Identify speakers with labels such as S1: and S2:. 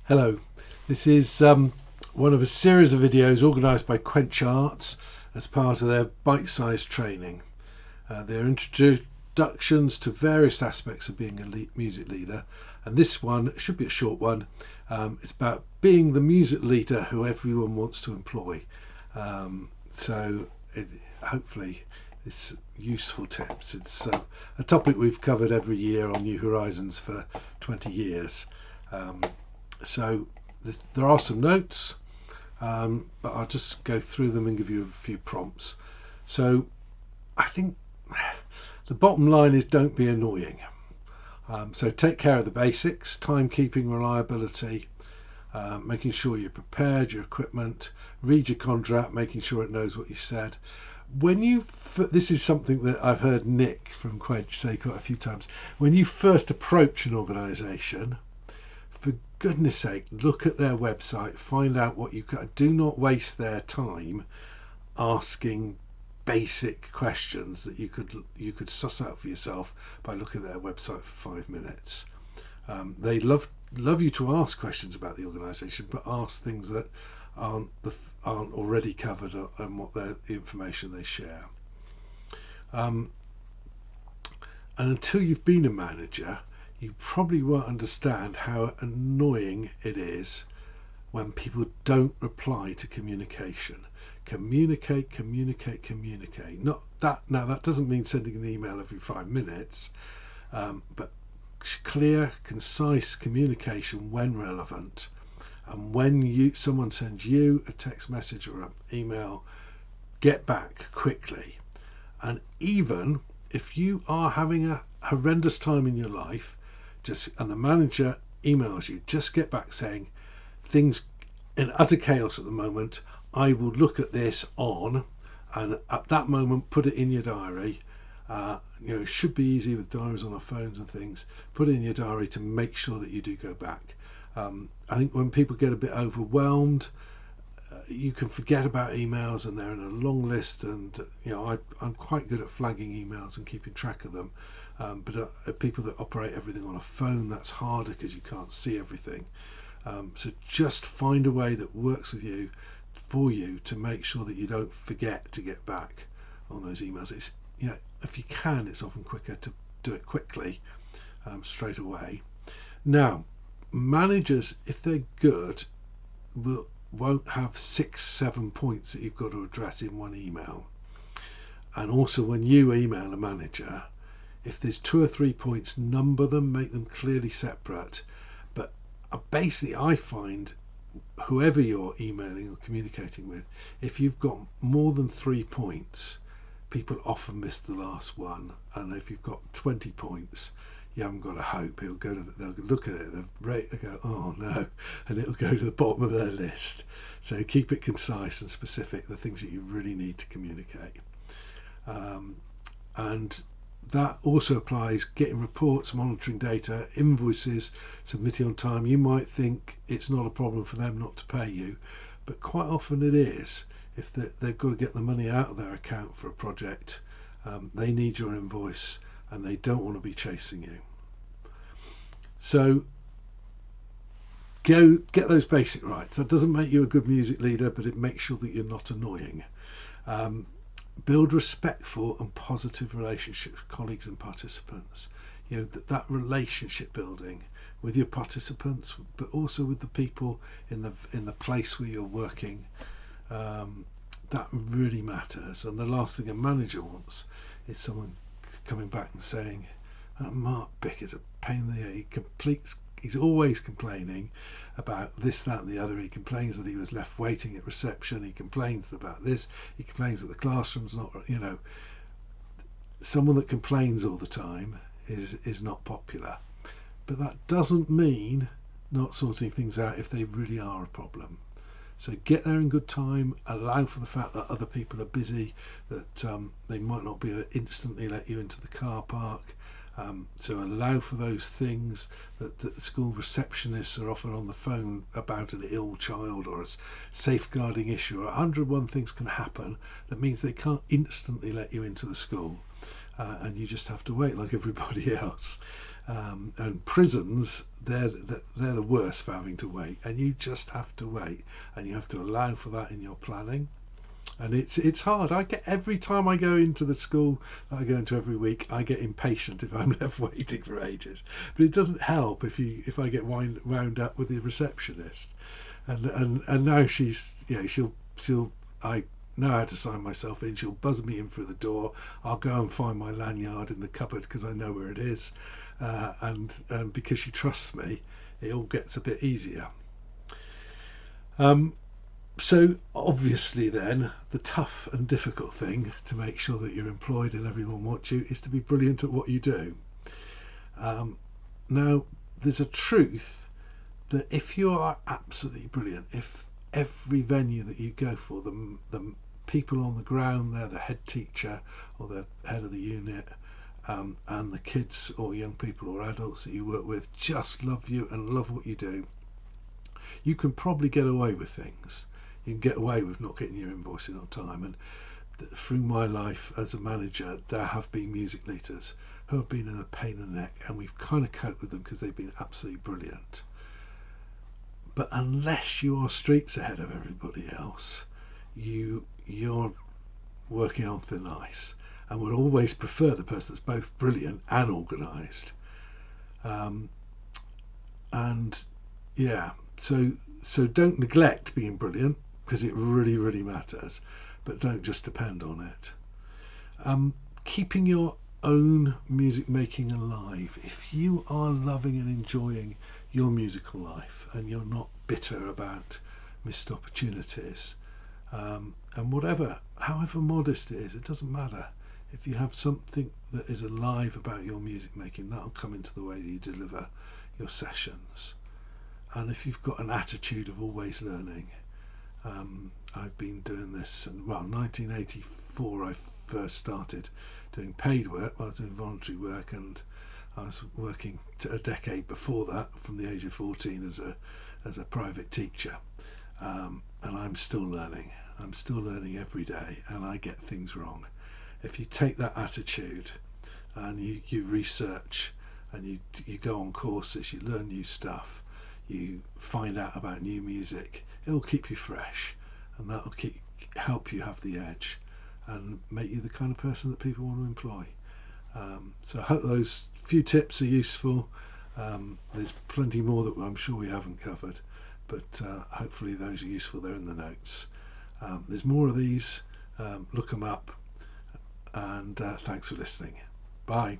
S1: Hello, this is one of a series of videos organised by Quench Arts as part of their bite-sized training. They're introductions to various aspects of being a music leader, and this one should be a short one. It's about being the music leader who everyone wants to employ. Hopefully it's useful tips. It's a topic we've covered every year on New Horizons for 20 years. There are some notes, but I'll just go through them and give you a few prompts. So I think the bottom line is don't be annoying. So take care of the basics: timekeeping, reliability, making sure you're prepared, your equipment, read your contract, making sure it knows what you said. This is something that I've heard Nick from Quench say quite a few times. When you first approach an organisation, for goodness sake, look at their website, find out what you can. Do not waste their time asking basic questions that you could suss out for yourself by looking at their website for 5 minutes. They love you to ask questions about the organisation, but ask things that aren't already covered and what the information they share. And until you've been a manager, you probably won't understand how annoying it is when people don't reply to communication. Communicate. Not that now. That doesn't mean sending an email every 5 minutes, but clear, concise communication when relevant. And when someone sends you a text message or an email, get back quickly. And even if you are having a horrendous time in your life, and the manager emails you, just get back saying, things in utter chaos at the moment, I will look at this and at that moment put it in your diary. It should be easy with diaries on our phones and things. Put it in your diary to make sure that you do go back. I think when people get a bit overwhelmed, you can forget about emails and they're in a long list, and I'm quite good at flagging emails and keeping track of them, but people that operate everything on a phone, that's harder because you can't see everything. So just find a way that works for you to make sure that you don't forget to get back on those emails. It's if you can, it's often quicker to do it quickly, straight away. Now, managers, if they're good, won't have 6-7 points that you've got to address in one email. And also, when you email a manager, if there's 2 or 3 points, number them, make them clearly separate. But basically, I find whoever you're emailing or communicating with, if you've got more than 3 points, people often miss the last one. And if you've got 20 points, you haven't got a hope. They'll look at it, they'll go, oh no, and it'll go to the bottom of their list. So keep it concise and specific, the things that you really need to communicate. And that also applies getting reports, monitoring data, invoices, submitting on time. You might think it's not a problem for them not to pay you, but quite often it is. If they've got to get the money out of their account for a project, they need your invoice and they don't want to be chasing you. So go get those basic rights. That doesn't make you a good music leader, but it makes sure that you're not annoying. Build respectful and positive relationships with colleagues and participants. That relationship building with your participants, but also with the people in the place where you're working, that really matters. And the last thing a manager wants is someone coming back and saying, Mark Bick is a pain in the ear. He's always complaining about this, that and the other. He complains that he was left waiting at reception. He complains about this. He complains that the classroom's not, someone that complains all the time is not popular. But that doesn't mean not sorting things out if they really are a problem. So get there in good time, allow for the fact that other people are busy, that they might not be able to instantly let you into the car park. So allow for those things that the school receptionists are often on the phone about an ill child or a safeguarding issue, or 101 things can happen that means they can't instantly let you into the school, and you just have to wait like everybody else. And prisons, they're the worst for having to wait, and you just have to wait, and you have to allow for that in your planning. And it's hard. I get, every time I go into the school that I go into every week, I get impatient if I'm left waiting for ages. But it doesn't help if I get wound up with the receptionist, and now she's, she'll I know how to sign myself in. She'll buzz me in through the door. I'll go and find my lanyard in the cupboard because I know where it is, and because she trusts me, it all gets a bit easier. So obviously then the tough and difficult thing to make sure that you're employed and everyone wants you is to be brilliant at what you do. Now there's a truth that if you are absolutely brilliant, if every venue that you go for, the people on the ground there, the head teacher or the head of the unit, and the kids or young people or adults that you work with just love you and love what you do, you can probably get away with things. You can get away with not getting your invoicing on time. And through my life as a manager, there have been music leaders who have been in a pain in the neck, and we've kind of coped with them because they've been absolutely brilliant. But unless you are streets ahead of everybody else, you're working on thin ice, and would always prefer the person that's both brilliant and organised. And yeah, so don't neglect being brilliant, because it really, really matters, but don't just depend on it. Keeping your own music making alive. If you are loving and enjoying your musical life and you're not bitter about missed opportunities, and however modest it is, it doesn't matter. If you have something that is alive about your music making, that'll come into the way that you deliver your sessions. And if you've got an attitude of always learning, I've been doing this, and 1984 I first started doing paid work. I was doing voluntary work, and I was working a decade before that from the age of 14 as a private teacher, and I'm still learning. I'm still learning every day, and I get things wrong. If you take that attitude and you research and you go on courses, you learn new stuff, you find out about new music, it'll keep you fresh, and that'll help you have the edge and make you the kind of person that people want to employ. So I hope those few tips are useful. There's plenty more that I'm sure we haven't covered, but hopefully those are useful. They're in the notes. There's more of these. Look them up, and thanks for listening. Bye.